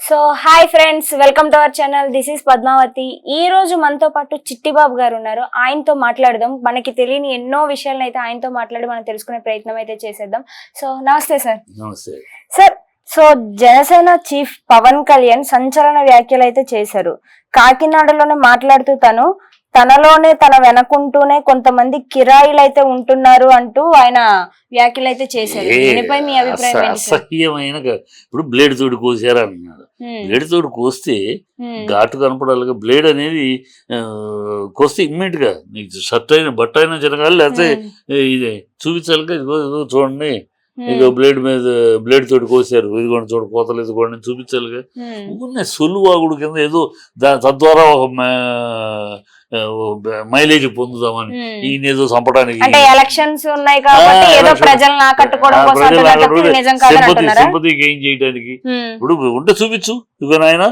So hi friends, welcome to our channel. This is Padmavathi. ఈ రోజు మనతో పాటు చిట్టిబాబు గారు ఉన్నారు. ఆయనతో మాట్లాడదాం. మనకి తెలియని ఎన్నో విషయాలను అయితే ఆయనతో మాట్లాడి మనం తెలుసుకునే ప్రయత్నం అయితే చేసేద్దాం. సో నమస్తే సార్. నమస్తే sir. So Janasena chief Pawan Kalyan సంచలన వ్యాఖ్యలు అయితే చేశారు. కాకినాడలోనే మాట్లాడుతూ తనలోనే తన వెనకుంటూనే కొంతమంది కిరాయిలు అయితే ఉంటున్నారు అంటూ ఆయన వ్యాఖ్యలు అయితే చేశారు. దీనిపై మీ అభిప్రాయం ఏంటి? అసహ్యమైన ఇప్పుడు బ్లేడ్ తోడు కోసారా అన్నాడు. బ్లేడ్ తోడు కోస్తే ఘాటు కనపడాలిగా. బ్లేడ్ అనేది కోస్తే ఇమ్మీడియట్ గా నీకు షర్ట్ అయినా బట్ట అయినా జరగాలి, లేకపోతే ఇది చూపించాలిగా. చూడండి, ఇక బ్లేడ్ మీద బ్లేడ్ తోటి కోసారు, ఇదిగోండి చూడ కోతలు ఇదిగోండి చూపించాలిగా. ఉన్నాయి సొల్లువాగుడు కింద ఏదో తద్వారా ఒక మైలేజ్ పొందుదామని ఈయన ఏదో చంపడానికి సింపతి గెయిన్ చేయడానికి. ఇప్పుడు ఉంటే చూపించు, ఇదిగో నాయన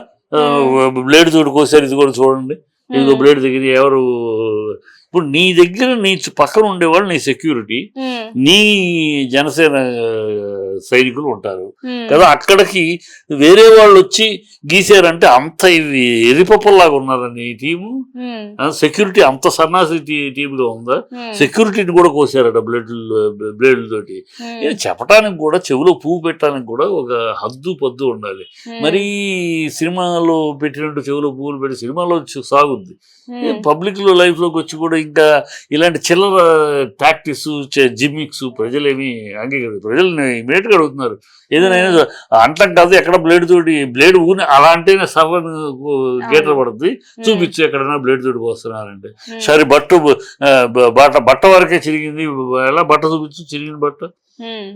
బ్లేడ్ తోటి కోసారు, ఇది కూడా చూడండి, ఇదిగో బ్లేడ్ దగ్గర ఎవరు. ఇప్పుడు నీ దగ్గర నీ పక్కన ఉండేవాళ్ళు నీ సెక్యూరిటీ, నీ జనసేన సైనికులు ఉంటారు కదా. అక్కడికి వేరే వాళ్ళు వచ్చి గీసారంటే అంత ఇవి ఎరిపప్పల్లాగా ఉన్నారని టీము. సెక్యూరిటీ అంత సన్నాసి టీముగా ఉందా? సెక్యూరిటీని కూడా కోసారట బ్లేడ్ల తోటి. చెప్పడానికి కూడా, చెవిలో పువ్వు పెట్టడానికి కూడా ఒక హద్దు పద్దు ఉండాలి. మరి సినిమాలో పెట్టినట్టు చెవిలో పువ్వులు పెట్టి సినిమాలో సాగుద్ది. పబ్లిక్ లో లైఫ్ లోకి వచ్చి కూడా ఇంకా ఇలాంటి చిల్లర టాక్టిక్స్ జిమ్మిక్స్ ప్రజలేమి అంగీకరించారు. ప్రజలు ఇమీడియట్ గా అడుగుతున్నారు ఏదైనా అంటం కాదు. ఎక్కడ బ్లేడ్ తోటి బ్లేడ్ ఊని అలా అంటేనే సర్వన్ గేటర్ పడుతుంది. చూపించు ఎక్కడైనా బ్లేడ్ తోటి వస్తున్నారంటే. సరే బట్ట వరకే చిరిగింది, ఎలా బట్ట చూపించు, చిరిగిన బట్ట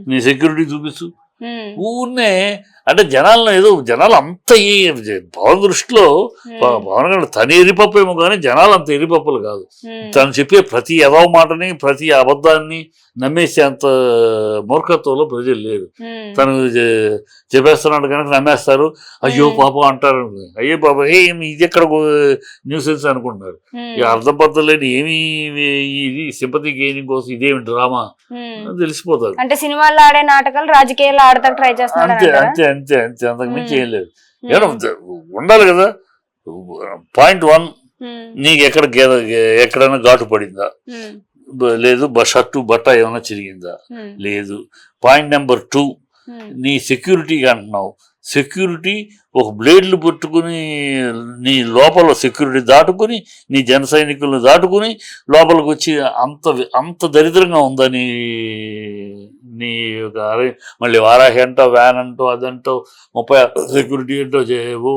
నీ సెక్యూరిటీ చూపించు. ఊరినే అంటే జనాలు అంత పవన్ దృష్టిలో పవన్ గారు తన ఎరిపప్పు ఏమో కానీ జనాలు అంత ఎరిపప్పులు కాదు. తను చెప్పే ప్రతి ఎదవ మాటని, ప్రతి అబద్ధాన్ని నమ్మేసే అంత మూర్ఖత్వంలో ప్రజలు లేరు. తను చెప్పేస్తున్నాడు కనుక నమ్మేస్తారు. అయ్యో పాపం అంటారు. అయ్యో పాపం ఇది ఎక్కడ న్యూసెన్స్ అనుకుంటున్నారు. అర్థం పద్ధతి లేని ఏమి ఇది సింపతి గెయినింగ్ కోసం ఇదేమి డ్రామా తెలిసిపోతారు. అంటే సినిమాల్లో ఆడే నాటకాలు రాజకీయాల్లో ఆడతారు ట్రై చేస్తున్నారు. అంతే అంతే అంతే అంతే అంతకు మించి ఏం లేదు. ఉండాలి కదా. పాయింట్ 1, నీకు ఎక్కడైనా ఘాటు పడిందా? లేదు. షర్టు బట్ట ఏమైనా చిరిగిందా? లేదు. పాయింట్ నెంబర్ 2, నీ సెక్యూరిటీగా అంటున్నావు. సెక్యూరిటీ ఒక బ్లేడ్లు పట్టుకుని నీ లోపల సెక్యూరిటీ దాటుకుని నీ జన సైనికులను దాటుకుని లోపలికి వచ్చి అంత దరిద్రంగా ఉందని నీ మళ్ళీ వారాహి అంటావు, వ్యాన్ అంటావు, అదంటావు, 30 సెక్యూరిటీ అంటావు,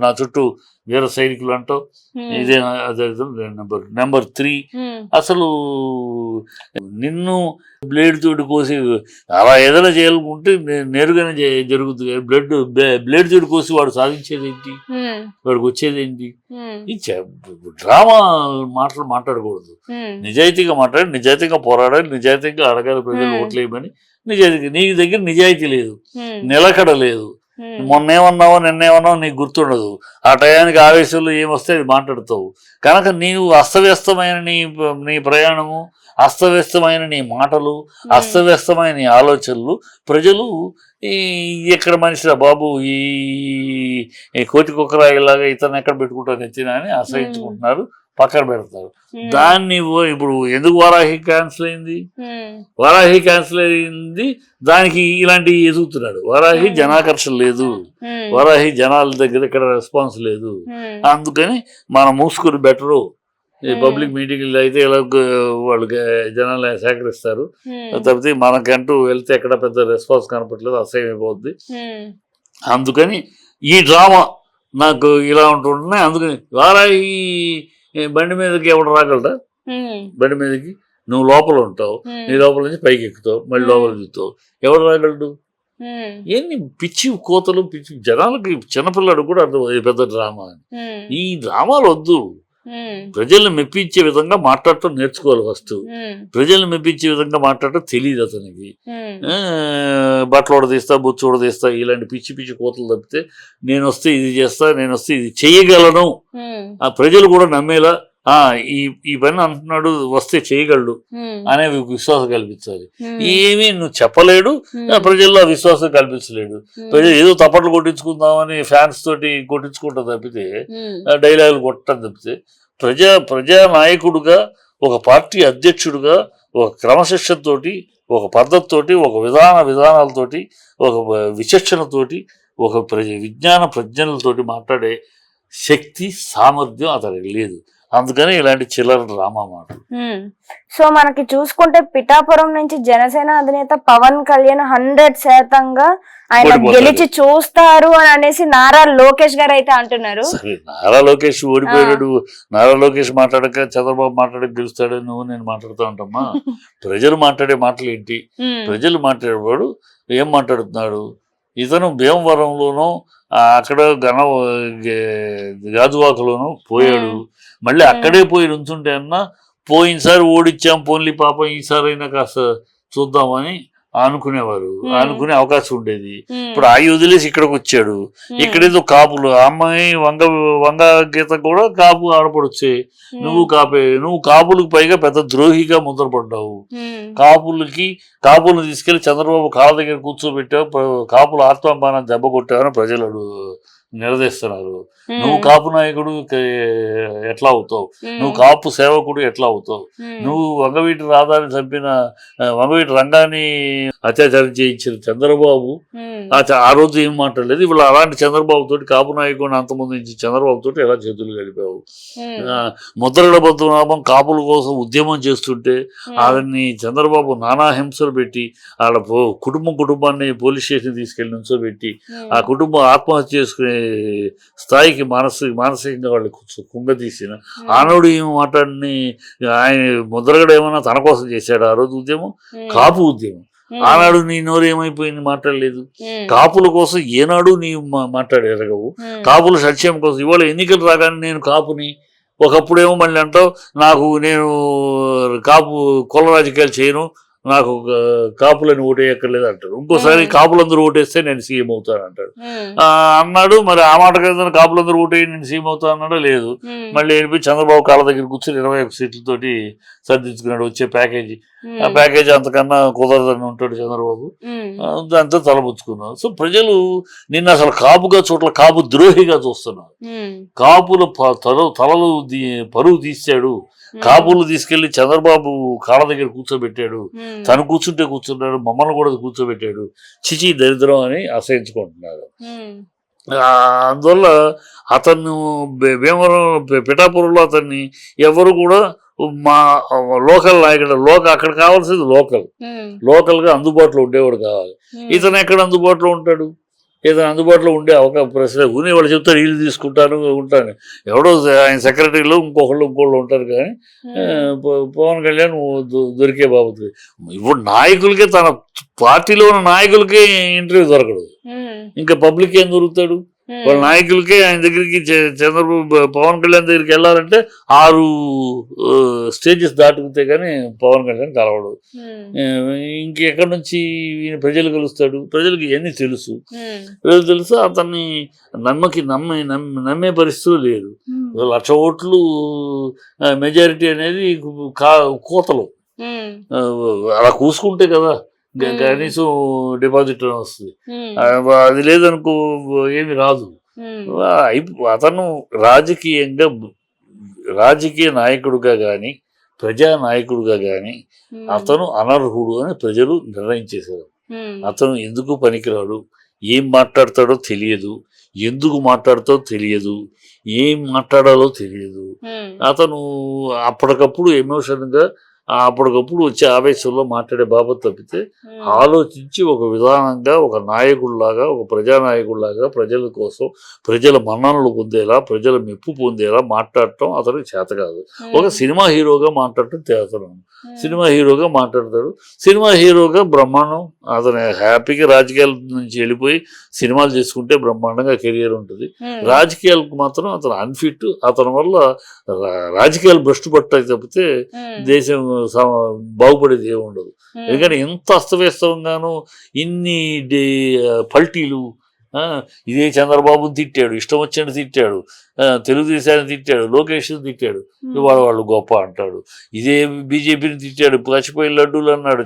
నా చుట్టూ వీర సైనికులు అంటావు. ఇదే నెంబర్ 3, అసలు నిన్ను బ్లేడ్ తోటి కోసి అలా ఏదైనా చేయాలనుకుంటే నేరుగానే జరుగుతుంది. బ్లేడ్ తోటి కోసి వాడు సాధించేది ఏంటి? వాడికి వచ్చేది ఏంటి? ఈ డ్రామా మాటలు మాట్లాడకూడదు. నిజాయితీగా మాట్లాడి, నిజాయితీగా పోరాడాలి, నిజాయితీగా అడగాలి ప్రజలు ఓట్లేయమని. నిజాయితీ నీ దగ్గర నిజాయితీ లేదు, నిలకడ లేదు. మొన్నేమన్నావో నిన్నేమన్నావో నీకు గుర్తుండదు. ఆ టయానికి ఆవేశంలో ఏమొస్తే అది మాట్లాడుతావు. కనుక నీవు అస్తవ్యస్తమైన నీ ప్రయాణము, అస్తవ్యస్తమైన నీ మాటలు, అస్తవ్యస్తమైన నీ ఆలోచనలు ప్రజలు ఎక్కడ మనిషిరా బాబు, ఈ కోటి కుక్కరాయిలాగా ఇతను ఎక్కడ పెట్టుకుంటారు ఎత్తినా అని అసహించుకుంటున్నారు, పక్కన పెడతారు. దాన్ని ఇప్పుడు ఎందుకు వారాహి క్యాన్సిల్ అయింది? వారాహి క్యాన్సిల్ అయింది దానికి ఇలాంటివి ఎదుగుతున్నాడు. వారాహి జనాకర్షణ లేదు, వారాహి జనాల దగ్గర ఇక్కడ రెస్పాన్స్ లేదు. అందుకని మనం మూసుకుని బెటరు. పబ్లిక్ మీటింగ్లు అయితే ఇలా వాళ్ళు జనాలు సేకరిస్తారు. తప్పితే మనకంటూ వెళ్తే ఎక్కడ పెద్ద రెస్పాన్స్ కనపట్లేదు, అసహ్యం అయిపోద్ది. అందుకని ఈ డ్రామా నాకు ఇలా ఉంటుంటున్నాయి. అందుకని వారాహి బండి మీదకి ఎవడు రాగలరా? బండి మీదకి నువ్వు లోపల ఉంటావు, నీ లోపల నుంచి పైకి ఎక్కుతావు, మళ్ళీ లోపల చూస్తావు, ఎవడు రాగలడు? ఏంటి పిచ్చి కోతలు, పిచ్చి జనాలకి. చిన్నపిల్లడు కూడా అర్థం పెద్ద డ్రామా. ఈ డ్రామాలు వద్దు. ప్రజల్ని మెప్పించే విధంగా మాట్లాడటం నేర్చుకోవాలి ఫస్ట్. ప్రజల్ని మెప్పించే విధంగా మాట్లాడటం తెలియదు అతనికి. బట్టలు ఉడదీస్తా, బుచ్చు ఉడదీస్తా, ఇలాంటి పిచ్చి పిచ్చి కోతలు తప్పితే నేను వస్తే ఇది చేస్తా, నేను వస్తే ఇది చెయ్యగలను, ఆ ప్రజలు కూడా నమ్మేలా ఈ పని అంటున్నాడు, వస్తే చేయగలడు అనే విశ్వాసం కల్పించాలి. ఏమీ నువ్వు చెప్పలేడు, ప్రజల్లో విశ్వాసం కల్పించలేడు. ప్రజలు ఏదో తప్పట్లు కొట్టించుకుందామని ఫ్యాన్స్ తోటి కొట్టించుకుంటా తప్పితే, డైలాగులు కొట్టడం తప్పితే, ప్రజా నాయకుడుగా, ఒక పార్టీ అధ్యక్షుడుగా, ఒక క్రమశిక్షణతోటి, ఒక పద్ధతితోటి, ఒక విధానాలతోటి, ఒక విచక్షణతోటి, ఒక విజ్ఞాన ప్రజ్ఞలతోటి మాట్లాడే శక్తి, సామర్థ్యం అతనికి లేదు. అందుకని ఇలాంటి చిల్లర డ్రామా మాటలు. సో మనకి చూసుకుంటే పిఠాపురం నుంచి జనసేన అధినేత పవన్ కళ్యాణ్ 100% ఆయన గెలిచి చూస్తారు అని అనేసి నారా లోకేష్ గారు అయితే అంటున్నారు. సరే, నారా లోకేష్ ఓడిపోయాడు, నారా లోకేష్ మాట్లాడక చంద్రబాబు మాట్లాడక గెలుస్తాడు, నువ్వు నేను మాట్లాడుతూ ఉంటామా? ప్రజలు మాట్లాడే మాటలు ఏంటి? ప్రజలు మాట్లాడేవాడు ఏం మాట్లాడుతున్నాడు? ఇతను భీమవరంలోనూ అక్కడ గాజువాకలోనూ పోయాడు, మళ్ళీ అక్కడే పోయి నుంచుంటే అన్నా పోయినసారి ఓడిచ్చాం, పోన్లీ పాపం ఈసారైనా కాస్త చూద్దామని అనుకునేవారు, అనుకునే అవకాశం ఉండేది. ఇప్పుడు వదిలేసి ఇక్కడికి వచ్చాడు. ఇక్కడేదో కాపులు, ఆ అమ్మాయి వంగ గీత కూడా కాపు ఆడపడొచ్చే, నువ్వు కాపులకు పైగా పెద్ద ద్రోహిగా ముద్రపడ్డావు. కాపులను తీసుకెళ్లి చంద్రబాబు కాళ్ళ దగ్గర కూర్చోబెట్టావు, కాపులు ఆత్మాభిమానం దెబ్బ కొట్టావని ప్రజలు నిలదీస్తున్నారు. నువ్వు కాపు నాయకుడు ఎట్లా అవుతావు? నువ్వు కాపు సేవకుడు ఎట్లా అవుతావు? నువ్వు వంగవీటి రాధాని చంపిన, వంగవీటి రంగాన్ని అత్యాచారం చేయించిన చంద్రబాబు ఆ రోజు ఏం మాట్లాడలేదు. ఇప్పుడు అలాంటి చంద్రబాబు తోటి, కాపు నాయకుడిని అంతమంది చంద్రబాబు తోటి ఎలా చేతులు కలిపావు? ముద్రగడ పద్మనాభం కాపుల కోసం ఉద్యమం చేస్తుంటే వాళ్ళని చంద్రబాబు నానా హింసలు పెట్టి, వాళ్ళ కుటుంబాన్ని పోలీస్ స్టేషన్ తీసుకెళ్లి నుంచోబెట్టి, ఆ కుటుంబం ఆత్మహత్య చేసుకునే స్థాయికి మానసికంగా వాళ్ళు కుంగతీసిన ఆనవుడు ఏమి మాట్లాడిని, ఆయన ముద్రగడ ఏమన్నా తన కోసం చేశాడు ఆ రోజు ఉద్యమం? కాపు ఉద్యమం. ఆనాడు నీ నోరు ఏమైపోయింది? మాట్లాడలేదు. కాపుల కోసం ఏనాడు నీవు మాట్లాడేరగవు. కాపుల సంక్షేమం కోసం ఇవాళ ఎన్నికలు రాగానే నేను కాపుని, ఒకప్పుడేమో మళ్ళీ అంటావు నేను కాపు కుల రాజకీయాలు చేయను, నాకు కాపులని ఓటేయక్కర్లేదు అంటారు. ఇంకోసారి కాపులందరూ ఓటేస్తే నేను సీఎం అవుతాను అంటాడు. అన్నాడు, మరి ఆ మాట కదా కాపులందరూ ఓటేయి నేను సీఎం అవుతాను అన్నాడో లేదు. మళ్ళీ వెళ్ళిపోయి చంద్రబాబు కాళ్ళ దగ్గర కూర్చొని 21 సీట్లతోటి సర్దించుకున్నాడు వచ్చే ప్యాకేజీ. ఆ ప్యాకేజీ అంతకన్నా కుదరదని ఉంటాడు చంద్రబాబు, దాంతో తలపుచ్చుకున్నాడు. సో ప్రజలు నిన్న అసలు కాపుగా చోట్ల కాపు ద్రోహిగా చూస్తున్నారు. కాపుల తలలు పరువు తీశాడు, కాపులు తీసుకెళ్లి చంద్రబాబు కాళ్ళ దగ్గర కూర్చోబెట్టాడు, తను కూర్చున్నాడు, మమ్మల్ని కూడా కూర్చోబెట్టాడు, చిచి దరిద్రం అని అసహించుకుంటున్నారు. అందువల్ల అతను భీమవరం పిఠాపురంలో అతన్ని ఎవరు కూడా మా లోకల్ నాయకుడు, అక్కడ కావాల్సింది లోకల్ గా అందుబాటులో ఉండేవాడు కావాలి. ఇతను ఎక్కడ అందుబాటులో ఉంటాడు? ఏదైనా అందుబాటులో ఉండే ప్రశ్న ఊనే వాళ్ళు చెప్తారు, వీళ్ళు తీసుకుంటాను ఉంటాను, ఎవడో ఆయన సెక్రటరీలో ఇంకోళ్ళు ఉంటారు. కానీ పవన్ కళ్యాణ్ దొరికే బాబుతుంది. ఇప్పుడు నాయకులకే, తన పార్టీలో ఉన్న నాయకులకే ఇంటర్వ్యూ దొరకడు, ఇంకా పబ్లిక్ ఏం దొరుకుతాడు? వాళ్ళ నాయకులకే ఆయన దగ్గరికి పవన్ కళ్యాణ్ దగ్గరికి వెళ్ళాలంటే 6 స్టేజెస్ దాటుకుతే కానీ పవన్ కళ్యాణ్ కలవడు. ఇంకెక్కడి నుంచి ప్రజలు కలుస్తాడు? ప్రజలకు ఇవన్నీ తెలుసు. అతన్ని నమ్మే పరిస్థితులు లేదు. 1,00,000 ఓట్లు మెజారిటీ అనేది కోతలు అలా కూసుకుంటే కదా కనీసం డిపాజిట్ వస్తుంది. అది లేదనుకో ఏమి రాదు. అతను రాజకీయ నాయకుడుగా కానీ, ప్రజా నాయకుడుగా కానీ అతను అనర్హుడు అని ప్రజలు నిర్ణయించేశారు. అతను ఎందుకు పనికిరాడు, ఏం మాట్లాడతాడో తెలియదు, ఎందుకు మాట్లాడతాడో తెలియదు, ఏం మాట్లాడాలో తెలియదు. అతను అప్పటికప్పుడు ఎమోషన్గా అప్పటికప్పుడు వచ్చే ఆవేశంలో మాట్లాడే బాబత్ తప్పితే ఆలోచించి ఒక విధానంగా, ఒక నాయకుడిలాగా, ఒక ప్రజానాయకుడిలాగా ప్రజల కోసం, ప్రజల మన్ననలు పొందేలా, ప్రజల మెప్పు పొందేలా మాట్లాడటం అతనికి చేత కాదు. ఒక సినిమా హీరోగా మాట్లాడటం అతను సినిమా హీరోగా మాట్లాడతాడు. సినిమా హీరోగా బ్రహ్మాండం. అతను హ్యాపీగా రాజకీయాల నుంచి వెళ్ళిపోయి సినిమాలు చేసుకుంటే బ్రహ్మాండంగా కెరియర్ ఉంటుంది. రాజకీయాలకు మాత్రం అతను అన్ఫిట్. అతని వల్ల రాజకీయాలు భ్రష్టు పట్టాయి తప్పితే దేశం బాగుపడేది ఏమి ఉండదు. ఎందుకంటే ఇంత అస్తవ్యస్తంగాను, ఇన్ని పల్టీలు, ఇదే చంద్రబాబుని తిట్టాడు, ఇష్టం వచ్చినట్టు తిట్టాడు, తెలుగుదేశాన్ని తిట్టాడు, లోకేష్ని తిట్టాడు, ఇవాళ వాళ్ళు గొప్ప అంటాడు. ఇదే బీజేపీని తిట్టాడు, పచ్చిపోయి లడ్డూలు అన్నాడు,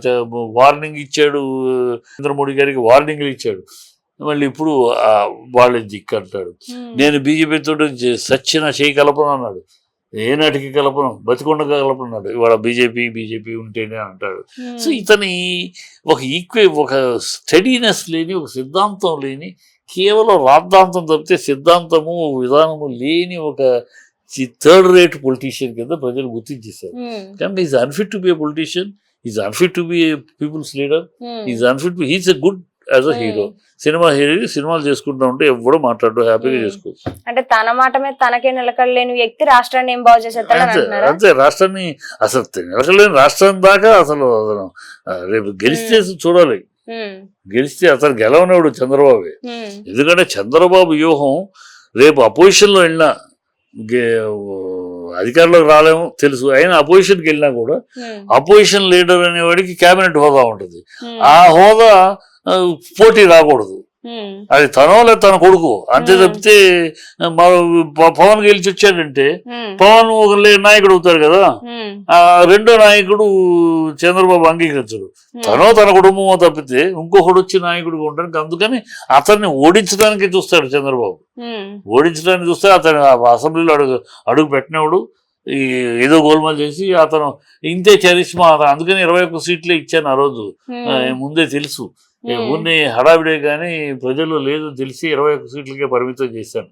వార్నింగ్ ఇచ్చాడు, నరేంద్ర మోడీ గారికి వార్నింగ్లు ఇచ్చాడు. మళ్ళీ ఇప్పుడు వాళ్ళని దిక్కు అంటాడు. నేను బీజేపీ తోటి సచ్చిన చేయి కలపను అన్నాడు. ఏనాటికి కలపను, బతికొండగా కలపన్నాడు. ఇవాళ బీజేపీ ఉంటేనే అంటాడు. సో ఇతని ఒక స్టడీనెస్ లేని, ఒక సిద్ధాంతం లేని, కేవలం రాద్ధాంతం తప్పితే సిద్ధాంతము విధానము లేని ఒక థర్డ్ రేట్ పొలిటీషియన్ కింద ప్రజలు గుర్తించేశారు. కానీ is unfit to be a politician, is unfit to be a people's leader, is unfit to his a good as a hero. Cinema hero సినిమాలు చేసుకుంటా ఉంటే ఎవడో మాట్లాడు, హ్యాపీగా చేసుకోవచ్చు. అంటే తన మాట మీద తనకే నిలకడలేని వ్యక్తి రాష్ట్రాన్ని ఏం బాగు చేసేస్తాడు. అంతే, రాష్ట్రాన్ని అసలు నిలకడలేని రాష్ట్రం దాకా అసలు రేపు గెలిస్తే చూడాలి. గెలిస్తే అతను గెలవనివాడు చంద్రబాబు. ఎందుకంటే చంద్రబాబు వ్యూహం రేపు అపోజిషన్ లో వెళ్ళినా అధికారంలోకి రాలేము తెలుసు. అయినా అపోజిషన్కి వెళ్ళినా కూడా అపోజిషన్ లీడర్ అనేవాడికి కేబినెట్ హోదా ఉంటుంది. ఆ హోదా పోటీ రాకూడదు. అది తనో లేదా తన కొడుకు అంతే తప్పితే పవన్ గెలిచి వచ్చాడంటే పవన్ ఒక నాయకుడు అవుతాడు కదా, ఆ రెండో నాయకుడు చంద్రబాబు అంగీకరించడు. తనో తన కుటుంబమో తప్పితే ఇంకొకడు వచ్చి నాయకుడిగా ఉండడానికి, అందుకని అతన్ని ఓడించడానికి చూస్తాడు చంద్రబాబు. ఓడించడానికి చూస్తే అతను అసెంబ్లీలో అడుగు పెట్టినవాడు ఏదో గోల్మాల్ చేసి అతను ఇంతే చరిష్మా, అందుకని 21 సీట్లే ఇచ్చాను ఆ రోజు, ముందే తెలుసు. ఊరిని హడావిడే కానీ ప్రజల్లో లేదు తెలిసి 21 సీట్లకే పరిమితం చేశాను.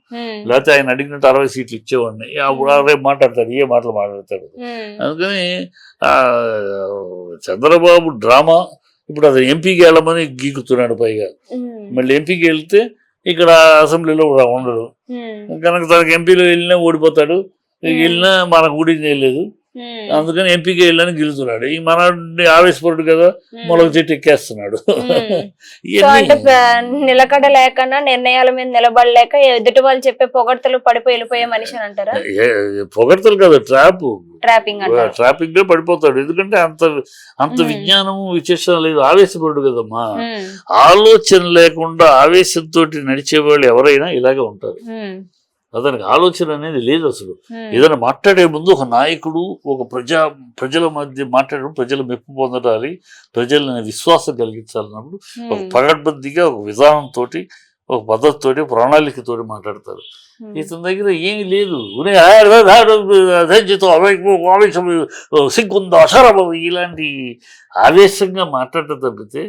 లేకపోతే ఆయన అడిగినట్టు 60 సీట్లు ఇచ్చేవాడిని. రేపు మాట్లాడతాడు, ఏ మాటలు మాట్లాడతాడు. అందుకని చంద్రబాబు డ్రామా. ఇప్పుడు అతను ఎంపీకి వెళ్ళమని గీకుతున్నాడు. పైగా మళ్ళీ ఎంపీకి వెళ్తే ఇక్కడ అసెంబ్లీలో కూడా ఉండడు కనుక తనకు ఎంపీలో వెళ్ళినా ఓడిపోతాడు, వెళ్ళినా మనకు ఊడింది వెళ్ళలేదు. అందుకని ఎంపీకి వెళ్ళని గెలుతున్నాడు. ఈ మనవాడిని ఆవేశపరుడు కదా, మొలక చెట్టు ఎక్కేస్తున్నాడు. నిలకడ లేకుండా నిర్ణయాల మీద నిలబడలేక ఎదుటి వాళ్ళు చెప్పే పొగడ్తలు పడిపోయి వెళ్ళిపోయే మనిషి అని అంటారా? పొగడ్తలు కదా, ట్రాపింగ్ లో పడిపోతాడు. ఎందుకంటే అంత విజ్ఞానము విశేషం లేదు, ఆవేశపరుడు కదమ్మా. ఆలోచన లేకుండా ఆవేశంతో నడిచేవాళ్ళు ఎవరైనా ఇలాగే ఉంటారు. అతనికి ఆలోచన అనేది లేదు అసలు. ఏదైనా మాట్లాడే ముందు ఒక నాయకుడు ఒక ప్రజల మధ్య మాట్లాడడం, ప్రజల మెప్పు పొందడాలి, ప్రజలని విశ్వాసం కలిగించాలన్నప్పుడు ఒక పగడ్బందీగా ఒక విధానంతో, ఒక పద్ధతితోటి, ప్రణాళికతోటి మాట్లాడతారు. ఇతని దగ్గర ఏమీ లేదు. సిగ్గుందా అషారబాబు ఇలాంటి ఆవేశంగా మాట్లాడటం తప్పితే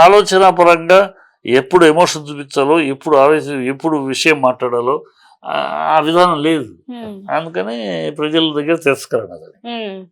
ఆలోచన పరంగా ఎప్పుడు ఎమోషన్ చూపించాలో, ఎప్పుడు విషయం మాట్లాడాలో ఆ విధానం లేదు. అందుకని ప్రజల దగ్గర తిరస్కరణ.